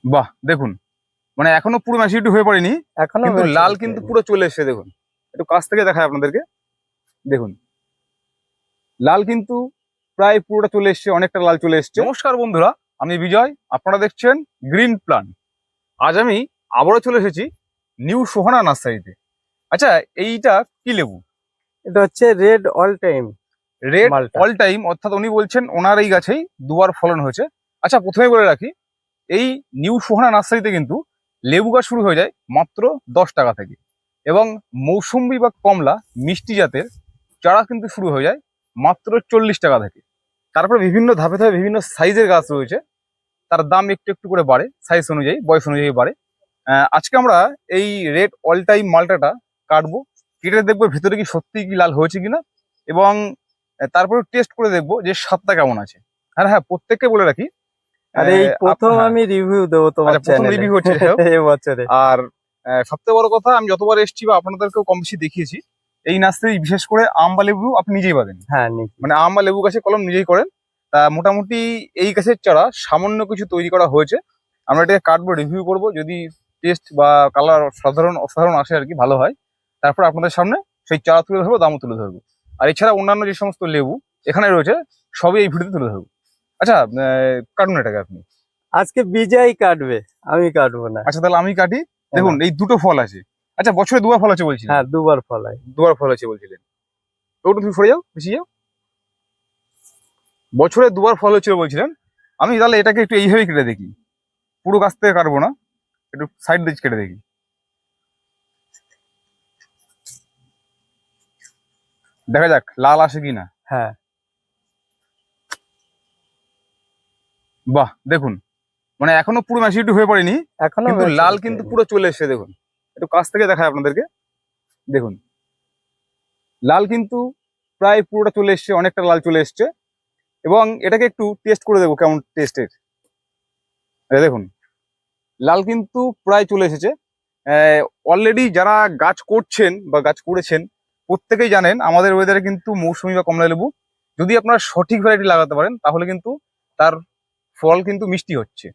বাহ দেখুন, মানে এখনো পুরো ম্যাচুরিটি হয়ে পড়েনি, এখনো কিন্তু লাল maturity কিন্তু হয়নি। পুরো চলে এসেছে। দেখুন একটু কাছ থেকে দেখায় আপনাদেরকে। দেখুন লাল কিন্তু প্রায় পুরোটা চলে এসছে, অনেকটা লাল চলে এসছে। নমস্কার বন্ধুরা, আমি বিজয়, আপনারা দেখছেন গ্রিন প্ল্যান। আজ আমি আবারও চলে এসেছি নিউ সোহানা নার্সারিতে। আচ্ছা, এইটা কি লেবু? এটা হচ্ছে রেড অল টাইম রেড মালটা। অল টাইম, অর্থাৎ উনি বলছেন ওনার এই গাছেই দুবার ফলন হয়েছে। আচ্ছা, প্রথমে বলে রাখি, এই নিউ সোহানা নার্সারিতে কিন্তু লেবু গাছ শুরু হয়ে যায় মাত্র 10 টাকা থেকে, এবং মৌসুম্বি বা কমলা মিষ্টি জাতের চারা কিন্তু শুরু হয়ে যায় মাত্র 40 টাকা থেকে। তারপরে বিভিন্ন ধাপে ধাপে বিভিন্ন সাইজের গাছ রয়েছে, তার দাম একটু একটু করে বাড়ে, সাইজ অনুযায়ী বয়স অনুযায়ী বাড়ে। আজকে আমরা এই রেড অল টাইম মালটাটা কাটবো, কেটে দেখবো ভেতরে কি সত্যি কি লাল হয়েছে কিনা, এবং তারপরে টেস্ট করে দেখবো যে স্বাদটা কেমন আছে। আর হ্যাঁ, প্রত্যেককে বলে রাখি, আর এই প্রথম হ্যাঁ, আমি রিভিউ দেবো তোমার আচ্ছা, প্রথম চ্যানেলে রিভিউ হচ্ছে যাই হোক। এবছরে। আর সবথেকে বড় কথা, আমি যতবার এসেছি বা আপনাদেরকেও কম বেশি দেখিয়েছি, এই নার্সারি বিশেষ করে আম বা লেবু আপনি নিজেই পাবেন। হ্যাঁ নিকি। মানে আম বা লেবু গাছের কলম নিজেই করেন। তা মোটামুটি এই গাছের চারা সামান্য কিছু তৈরি করা হয়েছে, আমরা এটাকে কাটবো, রিভিউ করব, যদি টেস্ট বা কালার সাধারণ অসাধারণ আসে আর কি, ভালো হয়, তারপর আপনাদের সামনে সেই চারা তুলে ধরবো, দামও তুলে ধরবো। আর এছাড়া অন্যান্য যে সমস্ত লেবু এখানে রয়েছে সবই এই ভিডিওতে তুলে ধরবো। আচ্ছা, কাটুন এটাকে আপনি। আজকে বিজয় কাটবে, আমি কাটবো না। আচ্ছা, তাহলে আমি কাটি। দেখুন এই দুটো ফল আছে। আচ্ছা, বছরে দুবার ফল আছে বলছিলেন? হ্যাঁ দুবার ফলাই। দুবার ফল আছে বলছিলেন, তো ওটা তুমি সরে যাও, বেশি যাও। বছরে দুবার ফল হচ্ছিল বলছিলেন, আমি তাহলে এটাকে একটু এইভাবেই কেটে দেখি, পুরো গাছ থেকে কাটবো না, একটু সাইড দিয়ে কেটে দেখি। দেখা যাক লাল আসে কিনা। হ্যাঁ বাহ দেখুন, মানে এখনো পুরো ম্যাচুরিটি হয়ে পড়েনি, এখনো কিন্তু লাল maturity কিন্তু হয়নি। পুরো চলে এসেছে। দেখুন একটু কাছ থেকে দেখায় আপনাদেরকে। দেখুন লাল কিন্তু প্রায় পুরোটা চলে এসছে, অনেকটা লাল চলে এসছে, এবং এটাকে একটু টেস্ট করে দেবো কেমন টেস্টের। দেখুন লাল কিন্তু প্রায় চলে এসেছে। অলরেডি যারা গাছ করছেন বা গাছ করেছেন প্রত্যেকেই জানেন আমাদের ওয়েদারে কিন্তু মৌসুমী বা কমলা লেবু যদি আপনারা সঠিক ভ্যারাইটি লাগাতে পারেন তাহলে কিন্তু তার ফল কিন্তু মিষ্টি হচ্ছে।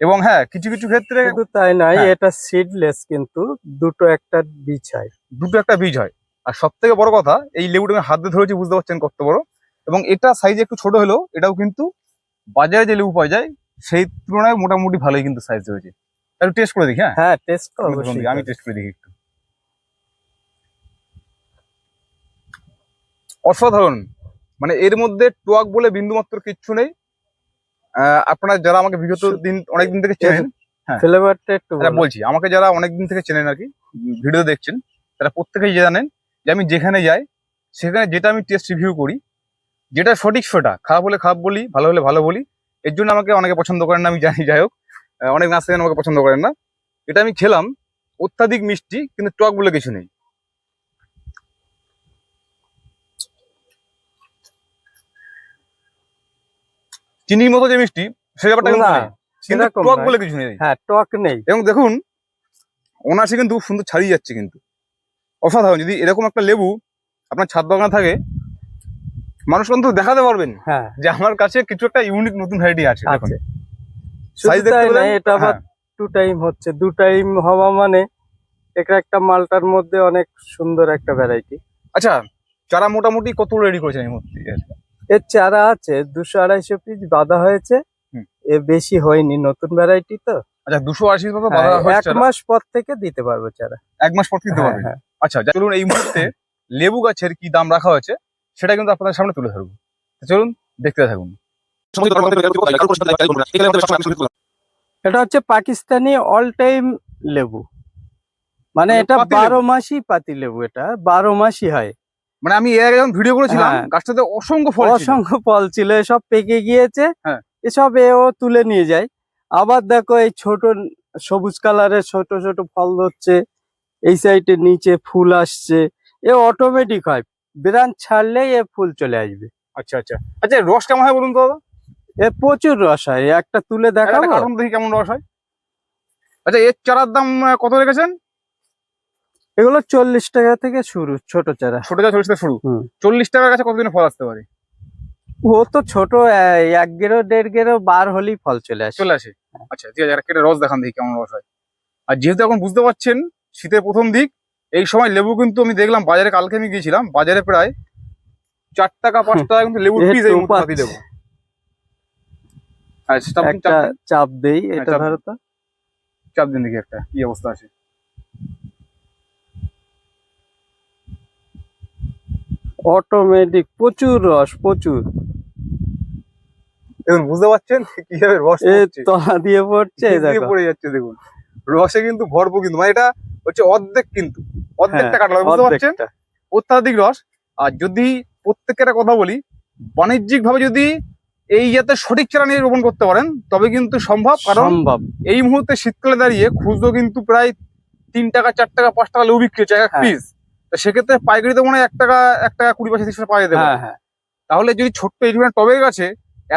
এবং হ্যাঁ, কিছু কিছু ক্ষেত্রে শুধু তাই নয়, হ্যাঁ, এটা সিডলেস, কিন্তু দুটো একটা বীজ হয়। দুটো একটা বীজ হয়। আর সব থেকে বড় কথা, এই লেবুটা আমি হাত দিয়ে ধরেছি, বুঝতে পারছেন কত বড়। এবং এটা সাইজ একটু ছোট হলেও এটাও কিন্তু বাজারে যে লেবু পাওয়া যায় সেই তুলনায় মোটামুটি ভালোই কিন্তু সাইজ রয়েছে। একটু টেস্ট করে দেখি। হ্যাঁ, হ্যাঁ টেস্ট তো আমি অবশ্যই আমি করবে। টেস্ট করে দেখি একটু। অসাধারণ, মানে এর মধ্যে টক বলে বিন্দুমাত্র কিচ্ছু নেই। আপনারা যারা আমাকে বিগত দিন অনেকদিন থেকে চেনেন, হ্যাঁ ফ্লেভারটা একটু আচ্ছা বলো। বলছি, আমাকে যারা অনেকদিন থেকে চেনেন আর কি, ভিডিও দেখছেন, তারা প্রত্যেকেই জানেন যে আমি যেখানে যাই সেখানে যেটা আমি টেস্ট রিভিউ করি, যেটা সঠিক সেটা, খারাপ হলে খারাপ বলি, ভালো হলে ভালো বলি। এর জন্য আমাকে অনেকে পছন্দ করেন না, আমি জানি, যাই হোক। অনেক নার্সারিয়ান আমাকে পছন্দ করেন না। এটা আমি খেলাম, অত্যাধিক মিষ্টি, কিন্তু টক বলে কিছু নেই। চিনির মতো যে মিষ্টি সে ব্যাপারটা কিন্তু না নেই, কিন্তু সেরকম টক নয়। বলে কিছু নেই। হ্যাঁ টক নেই। এবং দেখুন অনায়াসে কিন্তু খুব সুন্দর ছাড়িয়ে যাচ্ছে কিন্তু, অসাধারণ। যদি এরকম একটা লেবু আপনার ছাদ বাগানে থাকে, মানুষ অন্তত দেখাতে পারবেন হ্যাঁ যে আমার কাছে কিছু একটা ইউনিক নতুন ভ্যারাইটি আছে। দেখুন আছে। শুধু সাইজ দেখতে তাই পেলেন। নয়, এটা আবার হ্যাঁ, টু টাইম হচ্ছে, দু টাইম হওয়া মানে এটা একটা মালটার মধ্যে অনেক সুন্দর একটা ভ্যারাইটি। আচ্ছা, চারা মোটামুটি কত রেডি করেছেন এই মুহূর্তে? এর চারা আছে 200-250 পিস বাঁধা হয়েছে। হুম। এ বেশি হয়নি, নতুন ভ্যারাইটি তো। আচ্ছা, 280 মতো বাঁধা হ্যাঁ, হচ্ছে 1 চারা। মাস পর থেকে দিতে পারবো চারা। 1 মাস পর দিতে হ্যাঁ পারবেন। হ্যাঁ। আচ্ছা, চলুন এই মুহূর্তে লেবু গাছের কি দাম রাখা হয়েছে সেটা কিন্তু আপনাদের সামনে তুলে ধরবো। তো চলুন দেখতে থাকুন। এটা হচ্ছে পাকিস্তানি অল টাইম লেবু, মানে মানে এটা পাতি 12 লেবু। মাসই পাতি লেবু, এটা 12 মাসই হয়। মানে আমি এর আগে যখন ভিডিও করেছিলাম হ্যাঁ। গাছটাতে অসংখ্য ফল ছিল। অসংখ্য ফল ছিল, এসব পেকে গিয়েছে। হ্যাঁ। এসব এও তুলে নিয়ে যায়। আবার দেখো এই ছোট সবুজ কালারের ছোট ছোট ফল ধরছে, এই সাইডে নিচে ফুল আসছে। এ অটোমেটিক হয়, ব্রাঞ্চ ছাড়লেই এ ফুল চলে আসবে। আচ্ছা আচ্ছা আচ্ছা, রস কেমন হয় বলুন তো দাদা? এ প্রচুর রস হয়, একটা তুলে একটা দেখাবো। কার্টুন দেখি কেমন রস হয়। আচ্ছা, এর চারার দাম কত রেখেছেন? এগুলো 40 টাকা থেকে শুরু, ছোট চারা। ছোট যা 40 থেকে শুরু। হুম। 40 টাকার কাছে কতদিনে ফল আসতে পারে? ও তো ছোট, 1 গেরো 1.5 গেরো বার হলেই ফল চলে আসে। চলে আসে। আচ্ছা ঠিক আছে, একটা কেটে রস দেখান দেখি কেমন রস হয়। আর যেহেতু এখন বুঝতে পারছেন শীতের প্রথম দিক, এই সময় লেবু কিন্তু আমি দেখলাম বাজারে, কালকে আমি গিয়েছিলাম বাজারে, প্রায় 4 টাকা 5 টাকা কিন্তু লেবুর পিস এই মুহূর্তে হাতে দেবো। আচ্ছা একটা চাপ দেই, এটা চাপ ধরো তো। চাপ দিন দেখি একটা কি অবস্থা আছে। অটোমেটিক প্রচুর রস, প্রচুর। দেখুন বুঝতে পারছেন কিভাবে রস এ পড়ছে, তলা দিয়ে পড়ছে, নিচ দিয়ে দেখো। পড়ে যাচ্ছে দেখুন। রসে কিন্তু ভরপুর, কিন্তু মানে এটা হচ্ছে অর্ধেক, কিন্তু অর্ধেকটা কাটলো, বুঝতে পারছেন অর্ধেকটা। অত্যাধিক রস। আর যদি প্রত্যেকের একটা কথা বলি, বাণিজ্যিক ভাবে যদি এই জাতের সঠিক চারা নিয়ে রোপণ করতে পারেন তবে কিন্তু সম্ভব। কারণ সম্ভব। এই মুহূর্তে শীতকালে দাঁড়িয়ে খুচরো কিন্তু প্রায় 3 টাকা 4 টাকা 5 টাকা লেবু বিক্রি হচ্ছে এক হ্যাঁ। পিস। তো সেক্ষেত্রে পাইকারিতে মনে হয় 1 টাকা 20 পয়সা 30 পয়সা পাওয়া যেতে পারে। হ্যাঁ হ্যাঁ। তাহলে যদি ছোট্ট এই ধরনের টবের গাছে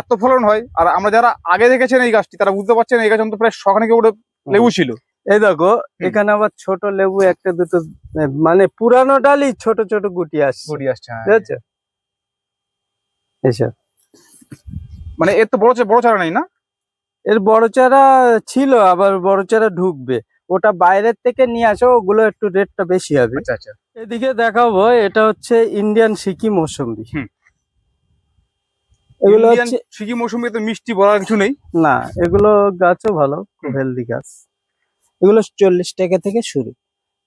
এত ফলন হয়, আর আমরা যারা আগে দেখেছেন এই গাছটি তারা বুঝতে পারছেন এই গাছ অন্তত প্রায় 100 খানেক উপরে লেবু ছিল। এই দেখো এখানে আবার ছোট লেবু একটা দুটো, মানে পুরানো ডালি ছোট ছোট গুটি আসছে, গড়ি আসছে, হ্যাঁ। ঠিক আছে। এসব মানে এর তো বড় চারা নেই না? এর বড় চারা ছিল, আবার বড় চারা ঢুকবে, ওটা বাইরের থেকে নিয়ে আসো, ওগুলো একটু রেটটা বেশি হবে। আচ্ছা আচ্ছা। এদিকে দেখাবো, এটা হচ্ছে ইন্ডিয়ান সিকি মৌসুম্বি। হুম। এগুলো ইন্ডিয়ান হচ্ছে, সিকি মৌসুমী তো মিষ্টি বলার কিছু নেই। না এগুলো গাছও ভালো, খুব হেলদি গাছ। এগুলো 40 টাকা থেকে শুরু।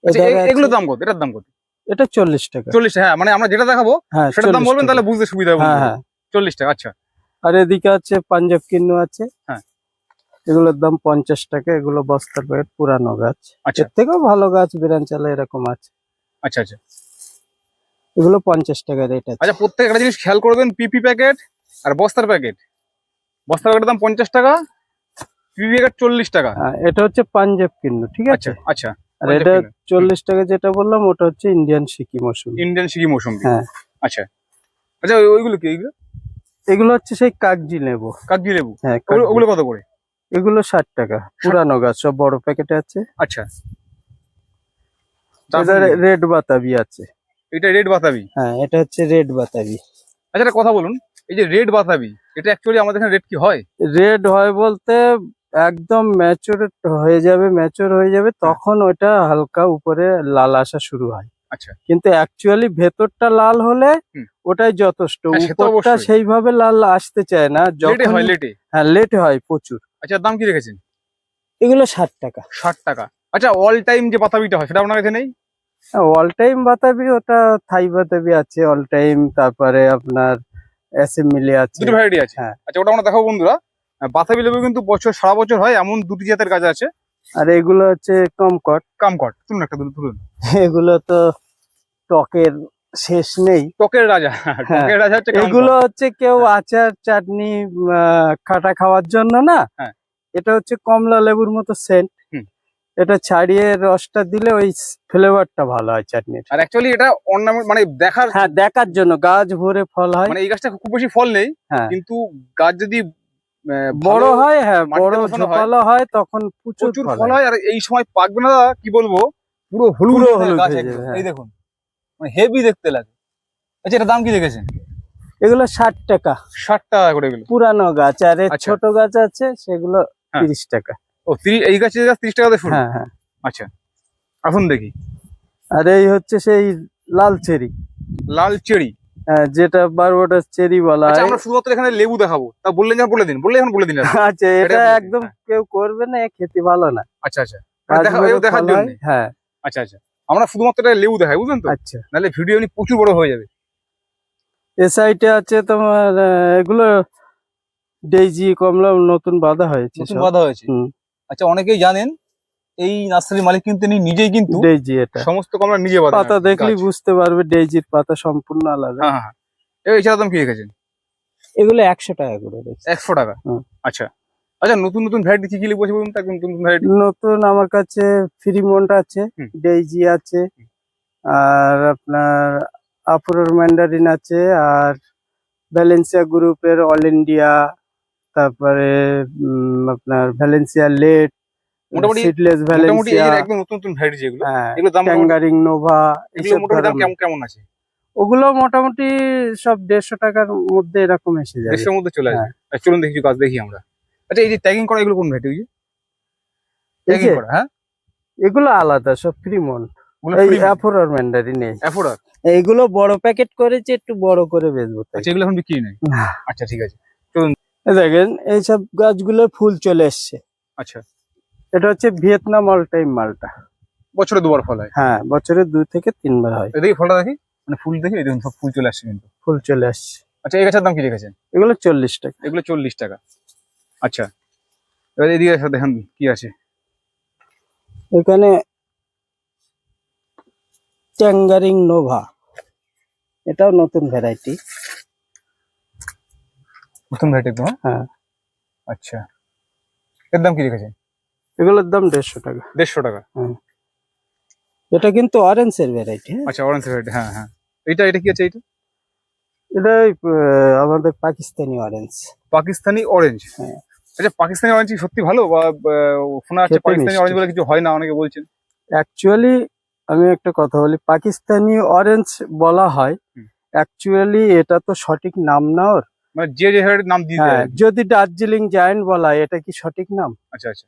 আচ্ছা, এধারে আছে- এগুলোর দাম কত? এটার দাম কত? এটা 40 টাকা। 40, হ্যাঁ মানে আমরা যেটা দেখাবো হ্যাঁ, সেটার দাম 40 বলবেন, টাকা। তাহলে বুঝতে সুবিধা হবে। হ্যাঁ হ্যাঁ। 40 টাকা, আচ্ছা। আর এদিকে আছে পাঞ্জাব কিন্নু আছে। হ্যাঁ। এগুলোর দাম 50 টাকা। এগুলো বস্তার প্যাকেট, পুরানো গাছ। আচ্ছা এর থেকেও ভালো গাছ বিরান চালা এরকম আছে। আচ্ছা আচ্ছা। এগুলো 50 টাকা রেট আছে। আচ্ছা, প্রত্যেক একটা জিনিস খেয়াল করবেন, পিপি প্যাকেট আর বস্তার প্যাকেট। বস্তার প্যাকেটের দাম 50 টাকা, পিপি প্যাকেট 40 টাকা। এটা হচ্ছে পাঞ্জাব কিন্নু, ঠিক আচ্ছা আছে। আচ্ছা। আর পাঞ্জাব এটা কিন্নু। 40 টাকা যেটা বললাম, ওটা হচ্ছে ইন্ডিয়ান সিকি মৌসুমি। ইন্ডিয়ান সিকি মৌসুমী। হ্যাঁ। আচ্ছা আচ্ছা, ওইগুলো কি? এইগুলো এগুলো হচ্ছে সেই কাগজি লেবু। কাগজি লেবু। হ্যাঁ, ওগুলো কত করে? এগুলো 60 টাকা, পুরানো গাছ, সব বড় প্যাকেটে আছে। আচ্ছা। তারপর এদের রেড বাতাবি আছে। এটা রেড বাতাবি। হ্যাঁ, এটা হচ্ছে রেড বাতাবি। আচ্ছা, একটা কথা বলুন, এই যে রেড বাতাবি, এটা অ্যাকচুয়ালি আমাদের এখানে রেড কি হয়? রেড হয় বলতে একদম ম্যাচিওর হয়ে যাবে তখন ওটা হালকা উপরে লাল আসা শুরু হয়। আচ্ছা। কিন্তু অ্যাকচুয়ালি ভেতরটা লাল হলে হুম। ওটাই যথেষ্ট, হ্যাঁ, সে তো উপরটা অবশ্যই। সেইভাবে লাল আসতে চায় না লেটে যখন। হয়, লেটে। হ্যাঁ, লেট হয় প্রচুর। আচ্ছা, দাম কি রেখেছেন? এগুলো 60 টাকা। 60 টাকা। আচ্ছা, অল টাইম যে বাতাবিটা হয় সেটা আপনার কাছে নেই? অল টাইম বাতাবি, ওটা থাই বাতাবি আছে অল টাইম, তারপরে আপনার অ্যাসেম্বলি আছে। দুটো ভ্যারাইটি আছে। হ্যাঁ। আচ্ছা, ওটা আমরা দেখাবো বন্ধুরা। বাতাবি লেবু কিন্তু সারা বছর হয়, এমন দুটি জাতের গাছ আছে। আর এগুলো হচ্ছে কমকট। কামকট, তুলুন একটা তুলুন। এগুলো তো টকের শেষ নেই। টকের রাজা। টকের রাজা হচ্ছে কামকট। এগুলো হচ্ছে কেউ আচার চাটনি খাটা খাওয়ার জন্য না। হ্যাঁ। এটা হচ্ছে কমলা লেবুর মতো সেন্ট। হুম। এটা ছাড়িয়ে রসটা দিলে ওই ফ্লেভারটা ভালো হয় চাটনির। আর অ্যাকচুয়ালি এটা অর্নামেন্ট, মানে দেখার, হ্যাঁ, দেখার জন্য গাছ ভরে ফল হয়। মানে এই গাছটা খুব বেশি ফল নেই, হ্যাঁ, কিন্তু গাছ যদি বড় হয়, হ্যাঁ মাটিতে বড় বসানো হয়, ঝোপালো হয় তখন প্রচুর প্রচুর ফল ফল হয়। হয়। আর এই সময় পাকবে না, কি বলবো, পুরো হলুদ পুরো হয়ে হলুদ গাছ হয়ে একদম। যাবে, হ্যাঁ। এই দেখুন, মানে হেভি দেখতে লাগে। আচ্ছা, এটা দাম কি রেখেছেন? এগুলো 60 টাকা, 60 টাকা করে এগুলো। পুরানো গাছ। আর এর আচ্ছা। ছোট গাছ আছে সেগুলো হ্যাঁ। 30 টাকা। ও, এই গাছের গাছ 30 টাকাতে শুরু? হ্যাঁ হ্যাঁ। আচ্ছা, আসুন দেখি। আর এই হচ্ছে সেই লাল চেরি, লাল চেরি। যেটা বারোটা চেরি বলা আচ্ছা, হয়। আমরা শুধুমাত্র এখানে লেবু দেখাবো, তা বললেন যে বলে দিন, এখন বলে দিন আপনি। আচ্ছা, এটা এটাই বলে দিন, একদম হ্যাঁ। কেউ করবে না, এ খেতে ভালো না। আচ্ছা আচ্ছা, গাছ ভরে দেখার ফল জন্য। হয়, হ্যাঁ। আচ্ছা আচ্ছা, আমরা শুধুমাত্র এটা লেবু দেখাই, বুঝলেন তো, আচ্ছা, নাহলে ভিডিও এমনি প্রচুর বড় হয়ে যাবে। এ সাইডে আছে তোমার এগুলো ডেইজি কমলা, নতুন বাঁধা হয়েছে নতুন সব। বাঁধা হয়েছে। হুম। আচ্ছা, অনেকেই জানেন এই নার্সারির মালিক কিন্তু নিজেই কিন্তু ডেইজি, এটা সমস্ত কমলা নিজে বাঁধেন। পাতা আর কি, দেখলেই গাছ। বুঝতে পারবে ডেইজির পাতা সম্পূর্ণ আলাদা। হ্যাঁ হ্যাঁ। এছাড়া দাম কি রেখেছেন? এগুলো 100 টাকা করে রেখেছি। 100 টাকা। হুম। আচ্ছা আচ্ছা, নতুন নতুন ভ্যারাইটি কি কি লেবু আছে বলুন তো, একদম নতুন ভ্যারাইটি। নতুন আমার কাছে ফ্রিমন্ট আছে, হুম। ডেইজি আছে, আর আপনার আফরোর ম্যান্ডারিন আছে, আর ভ্যালেন্সিয়া গ্রুপের অল ইন্ডিয়া, তারপরে আপনার ভ্যালেন্সিয়া লেট, মোটামুটি সিডলেস মোটামুটি ভ্যালেন্সিয়া, এই একদম নতুন নতুন ভ্যারাইটি যেগুলো, হ্যাঁ, এগুলো দাম ট্যাঙ্গারিং নোভা, এগুলো মোটামুটি দাম কেমন কেমন আছে? ওগুলো মোটামুটি সব 150 টাকার মধ্যে এরকম এসে যাবে। দেশের মধ্যে চলে আসবে। হ্যাঁ। চলুন দেখি, গাছ দেখি আমরা। আচ্ছা এই যে ট্যাগিং করা এগুলো কোন ভ্যারাইটি? ওই যে এই ট্যাগিং যে করা, হ্যাঁ এগুলো আলাদা সব ফ্রিমন। ওগুলো এই free man? অ্যাফোরার ম্যান্ডারি নেই। অ্যাফোর্ডার। এইগুলো বড় প্যাকেট করেছে, একটু বড় করে বেচবো তাই। আচ্ছা এগুলো এখন বিক্রি নেই? না। আচ্ছা ঠিক আছে। এই দেখেন এইসব গাছগুলো ফুল চলে এসছে। আচ্ছা এটা হচ্ছে ভিয়েতনাম অল টাইম মালটা। বছরে দুবার ফল হয়? হ্যাঁ, বছরে 2 থেকে 3 বার হয়। এদিকে ফলটা দেখি, মানে ফুল দেখি, এই দেখুন সব ফুল চলে আসছে কিন্তু। ফুল চলে আসছে। আচ্ছা এই গাছের দাম কি রেখেছেন? এগুলো 40 টাকা। এগুলো 40 টাকা। আচ্ছা এবার এদিকে এসে দেখেন কি আছে। এখানে ট্যাঙ্গারিং নোভা, এটাও নতুন ভ্যারাইটি। নতুন ভ্যারাইটি একদম, হ্যাঁ, আচ্ছা এর দাম কি রেখেছেন? এগুলোর দাম 150 টাকা। 150 টাকা। এটা কিন্তু অরেঞ্জের ভ্যারাইটি। আচ্ছা অরেঞ্জ ভ্যারাইটি, হ্যাঁ হ্যাঁ। এটা এটা কি আছে এটা? এটা আমাদের পাকিস্তানি অরেঞ্জ। পাকিস্তানি অরেঞ্জ। হ্যাঁ। আচ্ছা পাকিস্তানি অরেঞ্জ কি সত্যি ভালো, বা শোনা যাচ্ছে খেতে পাকিস্তানি মিষ্টি। অরেঞ্জ বলে কিছু হয় না, অনেকে বলছেন? অ্যাকচুয়ালি আমি একটা কথা বলি, পাকিস্তানি অরেঞ্জ বলা হয়, হুম। অ্যাকচুয়ালি এটা তো সঠিক নাম না ওর। মানে যে যে ভ্যারাইটির নাম দিয়ে দেয় হ্যাঁ, আর কি। যদি দার্জিলিং জায়ান্ট বলা হয়, এটা কি সঠিক নাম আচ্ছা আচ্ছা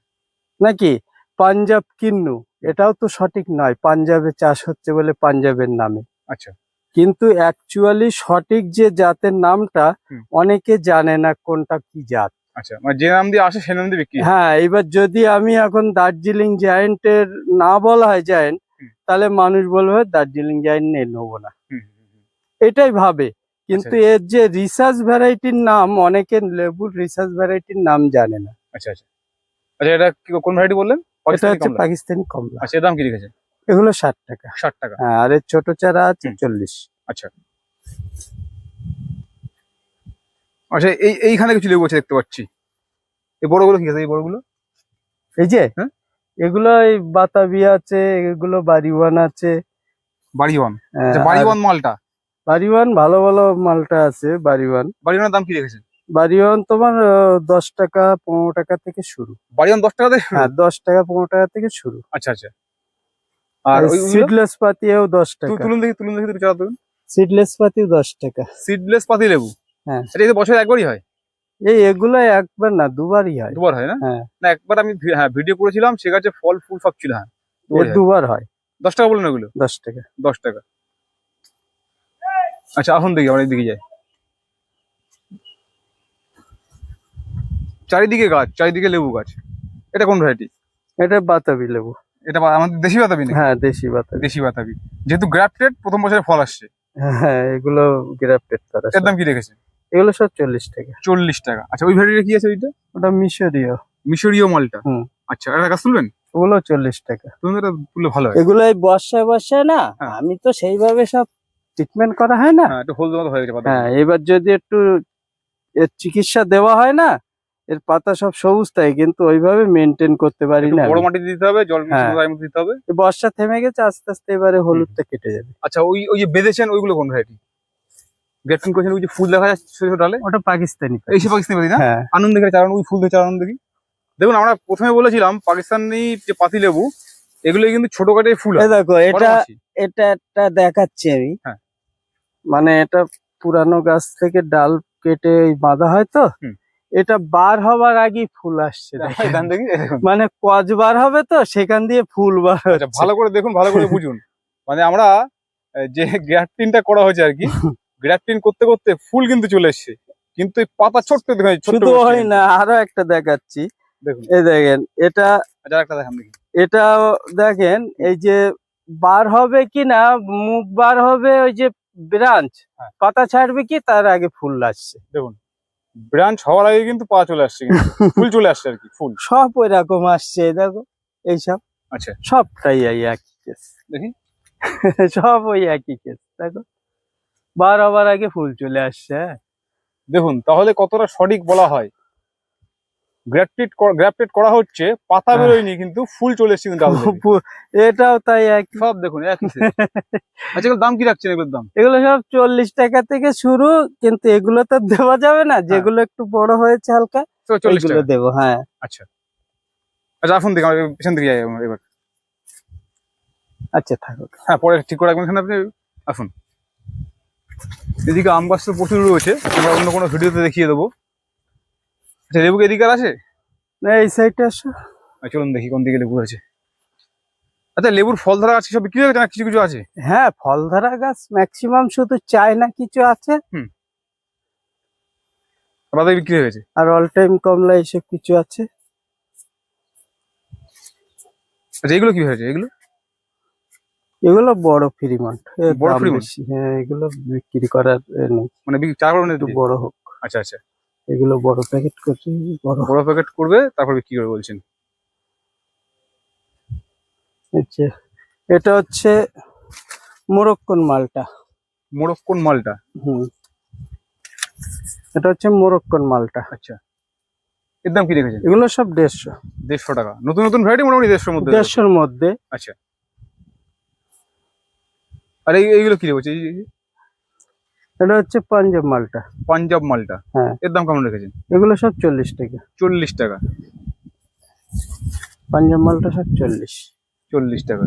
নাকি? পাঞ্জাব কিন্নু, এটাও তো সঠিক নয়, পাঞ্জাবে চাষ হচ্ছে বলে পাঞ্জাবের নামে। আচ্ছা কিন্তু অ্যাকচুয়ালি সঠিক যে জাতের নামটা হুম। অনেকে জানে না কোনটা কি জাত। আচ্ছা, মানে যে নাম দিয়ে আসে সে নাম দিয়ে বিক্রি হয়। হ্যাঁ, এবার যদি আমি এখন দার্জিলিং জায়ান্টের না বলা হয় জায়ান্ট, হুম। তাহলে মানুষ বলবে দার্জিলিং জায়ান্ট নেবো না, হুম, হুম, হুম। এটাই ভাবে। কিন্তু আচ্ছা। এর যে রিসার্চ ভ্যারাইটির নাম, অনেকে লেবুর রিসার্চ ভ্যারাইটির নাম জানে না। আচ্ছা আচ্ছা আচ্ছা এটা কোন ভ্যারাইটি বললেন? এটা পাকিস্তানি হচ্ছে কমলা। পাকিস্তানি কমলা। আচ্ছা এর দাম কি রেখেছেন? এগুলো 60 টাকা। 60 টাকা। হ্যাঁ, আর এর ছোট চারা আছে হুম। 40। আচ্ছা আচ্ছা এইখানে কিছু লেবু আছে দেখতে পাচ্ছি। এই বড়গুলো কি আছে, এই বড়গুলো? এই যে হ্যাঁ? এগুলো এই বাতাবি আছে, এগুলো বাড়িওয়ান আছে। বাড়িওয়ান। হ্যাঁ, আচ্ছা আর বাড়িওয়ান মালটা। বাড়িওয়ান ভালো ভালো মালটা আছে। বাড়িওয়ান বাড়িওয়ানের দাম কি রেখেছেন? বাড়িওয়ান তোমার 10 টাকা 15 টাকা থেকে শুরু। বাড়িওয়ান 10 টাকা থেকে শুরু? হ্যাঁ, 10 টাকা 15 টাকা থেকে শুরু। আচ্ছা আচ্ছা। আর ওইগুলো সিডলেস পাতিও 10 টাকা। তুলুন দেখি দুটো চারা তুলুন। সিডলেস পাতিও 10 টাকা। সিডলেস পাতি লেবু। হ্যাঁ। এটা কি বছরে একবারই হয়? এগুলো একবার না, দুবারই হয়। দুবার হয় না? হ্যাঁ, না একবার আমি ভিডিও করেছিলাম, সে গাছে ফল ফুল সব ছিল। হ্যাঁ দুবার হয়। 10 টাকা বলুন এগুলো? 10 টাকা। 10 টাকা। আচ্ছা এখন দেখি, আমরা এদিকে যাই। চারিদিকে গাছ, চারিদিকে লেবু গাছ। এটা কোন ভ্যারাইটি? এটা বাতাবি লেবু। এটা আমাদের দেশি বাতাবি নাকি? হ্যাঁ, দেশি বাতাবি। দেশি বাতাবি, যেহেতু গ্রাফটেড প্রথম বছরে ফল আসছে। হ্যাঁ, এগুলো গ্রাফটেড করা এর সব। দাম কি রেখেছে? এগুলো সব 40 টাকা। 40 টাকা। আচ্ছা ওই ভ্যারাইটি কি আছে ওইটা? ওটা মিশরীয়। মিশরীয় মালটা। হুম। আচ্ছা এটা গাছ তুলবেন? ওগুলো 40 টাকা। তুমি এটা তুললে ভালো হয়। এগুলো এই বর্ষায় না, হ্যাঁ। আমি তো সেইভাবে সব ট্রিটমেন্ট করা হয় না। হ্যাঁ একটু হলদে মতো হয়ে গেছে পাতা। হ্যাঁ, এবার যদি একটু এর চিকিৎসা দেওয়া হয় না, এর পাতা সব সবুজ থাকে, কিন্তু ওইভাবে মেনটেন করতে পারি একটু না বড় আমি। মাটি দিতে হবে, জল হ্যাঁ। মিশিয়ে মতো দিতে হবে। এই বর্ষা থেমে গেছে, আস্তে আস্তে এবারে হলুদটা কেটে যাবে। আচ্ছা ওই যে বেঁধেছেন ওইগুলো কোন ভ্যারাইটি? গ্রেফটিং করেছেন, ওই যে ফুল দেখা যাচ্ছে ছোট ছোট ডালে, ওটা পাকিস্তানি এই সে পাকিস্তানি পাতি না? হ্যাঁ। আনন্দ দেখে চালান, ওই ফুল দেখে চালান দেখি। দেখুন আমরা প্রথমে বলেছিলাম পাকিস্তানি যে পাতি লেবু, এগুলো কিন্তু ছোট কাটে ফুল এই হয়। দেখো, বারোমাসি। এটা একটা দেখাচ্ছি আমি। হ্যাঁ। মানে এটা পুরানো গাছ থেকে ডাল কেটে বাঁধা হয় তো। হুম। এটা বার হবার আগেই ফুল আসছে দেখেন। দেখান দেখি, এই দেখুন। মানে কচ বার হবে তো, সেখান দিয়ে ফুল বার আচ্ছা হচ্ছে। ভালো করে দেখুন, ভালো করে বুঝুন। মানে আমরা যে গ্রাফটিনটা করা হয়েছে আর কি, গ্রাফটিন করতে করতে ফুল কিন্তু চলে এসছে, কিন্তু এই পাতা ছোট্ট দেখুন, ছোট্ট শুধু বড় হয় না, আরো একটা দেখাচ্ছি। দেখুন। এই দেখেন, এটা আচ্ছা একটা দেখান দেখি। এটাও দেখেন, এই যে বার হবে কি না, মুখ বার হবে, ওই যে ব্রাঞ্চ হ্যাঁ। পাতা ছাড়বে কি তার আগে ফুল আসছে। দেখুন ব্রাঞ্চ হওয়ার আগে কিন্তু পা চলে আসছে, কিন্তু ফুল চলে আসছে আর কি, ফুল। সব ওই রকম আসছে, দেখো এইসব আচ্ছা সবটাই এই একই কেস। দেখি। সব ওই একই কেস, দেখো বার হবার আগে ফুল চলে আসছে। হ্যাঁ। দেখুন তাহলে কতটা সঠিক বলা হয়। গ্রাফটেড করা হচ্ছে, পাতা বেরোয়নি কিন্তু ফুল চলে এসছে কিন্তু ডাল থেকে। এটাও তাই একই। সব দেখুন একই set। আচ্ছা এগুলোর দাম কি রাখছেন এগুলোর দাম? এগুলো সব 40 টাকা থেকে শুরু, কিন্তু এগুলো তো দেওয়া যাবে না, যেগুলো একটু বড় হয়েছে হালকা, 40 এগুলো টাকা। দেবো। হ্যাঁ। আচ্ছা আচ্ছা আসুন দেখি, আমরা পেছন দিকে যাই আমরা এবার। আচ্ছা থাকুক। হ্যাঁ পরে ঠিক করে রাখবেন এখানে আপনি, আসুন। এদিকে আম গাছ তো প্রচুর রয়েছে, আমরা অন্য কোনো ভিডিওতে দেখিয়ে দেবো। আচ্ছা লেবু কি এদিকে আর আছে? না এই সাইডে আসো। চলুন দেখি কোন দিকে লেবু আছে। আচ্ছা, লেবুর ফল ধরা আছে সব বিক্রি হয়ে গেছে না কিছু কিছু আছে? হ্যাঁ, ফল ধরা গাছ ম্যাক্সিমাম, শুধু চায়না কিছু আছে বাজারে বিক্রি হয়ে গেছে। আর অল টাইম কমলা এইসব কিছু আছে। আচ্ছা, এগুলো কি হয়েছে এগুলো? এগুলো বড় ফ্রিমন্ট, বড় ফ্রিমন্ট? হ্যাঁ, এগুলো বিক্রি করার নেই, মানে চা করবেন একটু বড় হোক। আচ্ছা আচ্ছা, এগুলো বড় প্যাকেট করছি, বড় বড় প্যাকেট করবে তারপর বিক্রি করবে বলছেন। হচ্ছে। এটা হচ্ছে মোরক্কন মালটা। মোরক্কন মালটা? হুম, এটা হচ্ছে মোরক্কন মালটা। আচ্ছা, এর দাম কি রেখেছেন? এগুলো সব 150। 150 টাকা? নতুন নতুন ভ্যারাইটি মোটামুটি 150 মধ্যে? 150-র মধ্যে। আচ্ছা, আর এইগুলো কি রেখেছে? এটা হচ্ছে পাঞ্জাব মালটা। পাঞ্জাব মালটা? হ্যাঁ। এর দাম কেমন রেখেছেন? এগুলো সব 40 টাকা। 40 টাকা? পাঞ্জাব মালটা সব 40। 40 টাকা।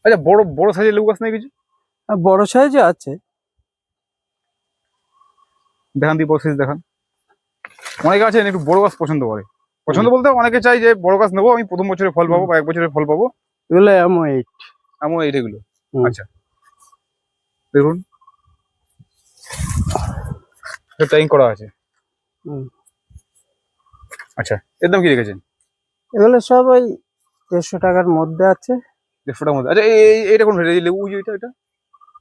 আচ্ছা, বড় বড় সাইজের লেবু গাছ নাই কিছু? আর বড় সাইজে আছে। দেখান দিয়ে বড় সাইজ দেখান। অনেকে আছেন একটু বড় গাছ পছন্দ করে। পছন্দ বলতে অনেকে চাই যে বড় গাছ নেবো, আমি প্রথম বছরে ফল পাবো বা 1 বছরে ফল পাবো। এগুলো M8। এমন এইগুলো? হুম। আচ্ছা, দেখুন টাইম করা আছে। হুম। আচ্ছা, এর দাম কি রেখেছেন? এগুলো সব ওই 150 টাকার মধ্যে আছে। 150 টাকার মধ্যে? আচ্ছা, এইটা কোন ভ্যারাইটি লেবু? এটা এটা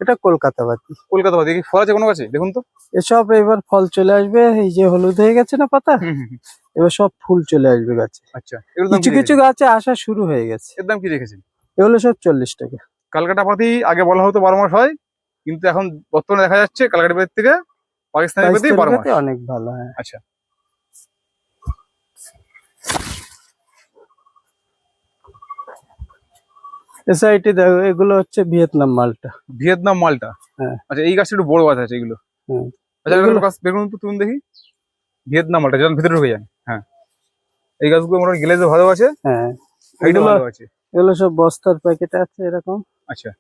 এটা কলকাতা বাতি। কলকাতা বাদি? কি ফল আছে কোনো গাছে দেখুন তো? এসব এবার ফল চলে আসবে, এই যে হলুদ হয়ে গেছে না পাতা, এবার সব ফুল চলে আসবে গাছে। আচ্ছা, এগুলোর দাম কিছু কি কিছু রেখেছেন? গাছে আসা শুরু হয়ে গেছে। এর দাম কি রেখেছেন? এগুলো সব 40 টাকা। কালকাটা পাতি আগে বলা হতো 12 মাস হয়, কিন্তু এখন বর্তমানে দেখা যাচ্ছে কালকাটা পাতির থেকে পাকিস্তানি পাতি 12 মাস। অনেক ভালো। হ্যাঁ। আচ্ছা, এসআইটি দেখো, এগুলো হচ্ছে ভিয়েতনাম মালটা। ভিয়েতনাম মালটা? হ্যাঁ। আচ্ছা, এই গাছটা একটু বড় গাছ আছে এগুলো। হুম। আচ্ছা, এগুলো- এগুলো গাছ বেগুন তো তুলুন দেখি। ভিয়েতনাম মালটা যখন ভিতরে ঢুকে যান। হ্যাঁ, এই গাছগুলো মোটামুটি গ্লেজে ভালো আছে, হ্যাঁ, হাইটও এগুলো ভালো আছে। এগুলো সব বস্তার প্যাকেট আছে এরকম। আচ্ছা,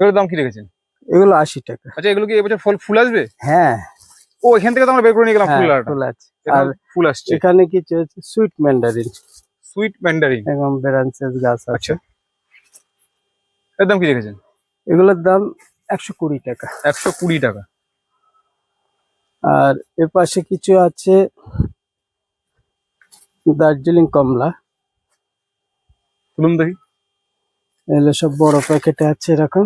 এগুলোর দাম কি রেখেছেন? এগুলো 80 টাকা। আচ্ছা, এগুলো কি এবছর ফুল আসবে? হ্যাঁ। ও, এখান থেকে তো আমরা বের করে নিয়ে গেলাম হ্যাঁ, ফুল আলাটা। ফুল আছে। আর আর ফুল আসছে। এখানে কিছু হচ্ছে সুইট ম্যান্ডারিন, সুইট ম্যান্ডারিন? এরকম ব্রাঞ্চেস গাছ আছে। আচ্ছা, এর দাম কি রেখেছেন? এগুলোর দাম 120 টাকা। 120 টাকা? আর এর পাশে কিছু আছে দার্জিলিং কমলা। তুলুন দেখি। এগুলো সব বড় প্যাকেটে আছে এরকম।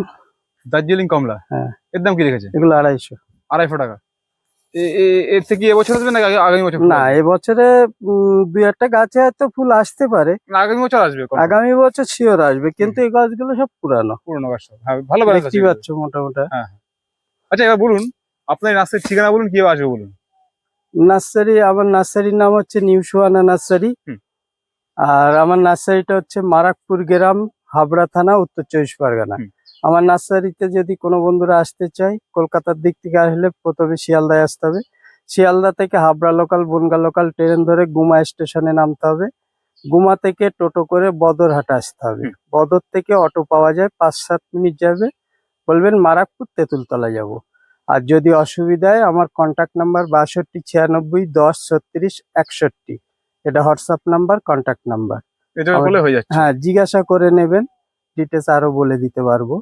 দার্জিলিং কমলা? হ্যাঁ। এর দাম কি রেখেছেন? এগুলো 250। 250 টাকা? এর থেকে এবছর আসবে না আগামী বছর? না, এবছরে 2-1টা গাছে হয়তো ফুল আসতে পারে, না, আগামী বছর আসবে? আগামী বছর শিওর আসবে, কিন্তু এই গাছগুলো সব পুরানো। পুরোনো গাছ সব? হ্যাঁ, ভালো ব্যালেন্স আছে দেখতেই এগুলো। পাচ্ছ মোটামুটি। হ্যাঁ হ্যাঁ। আচ্ছা, এবার বলুন আপনার নার্সারির ঠিকানা বলুন, কিভাবে আসবে বলুন। নার্সারি, আমার নার্সারির নাম হচ্ছে নিউ সুহানা নার্সারি। হুম। আর আমার নার্সারিটা হচ্ছে মারাকপুর গ্রাম, হাবড়া থানা, উত্তর 24 পরগনা। হুম। আমার নার্সারিতে যদি কোনো বন্ধুরা আসতে চায়, কলকাতার দিক থেকে আসলে প্রথমে শিয়ালদায় আসতে হবে। শিয়ালদা থেকে Habra local, Bangaon local train ধরে গুমা স্টেশনে নামতে হবে। গুমা থেকে টোটো করে বদরহাট আসতে হবে। হুম। বদর থেকে অটো পাওয়া যায়, 5-7 মিনিট যাবে। বলবেন মারাকপুর তেঁতুলতলা যাব। আর যদি অসুবিধায় আমার কন্ট্যাক্ট নাম্বার 6296 10 36 61। এটা হোয়াটসঅ্যাপ নাম্বার, কন্ট্যাক্ট নাম্বার। এটা বলে হয়ে যাচ্ছে? হ্যাঁ, জিজ্ঞাসা করে নেবেন, ডিটেলস আরো বলে দিতে পারবো।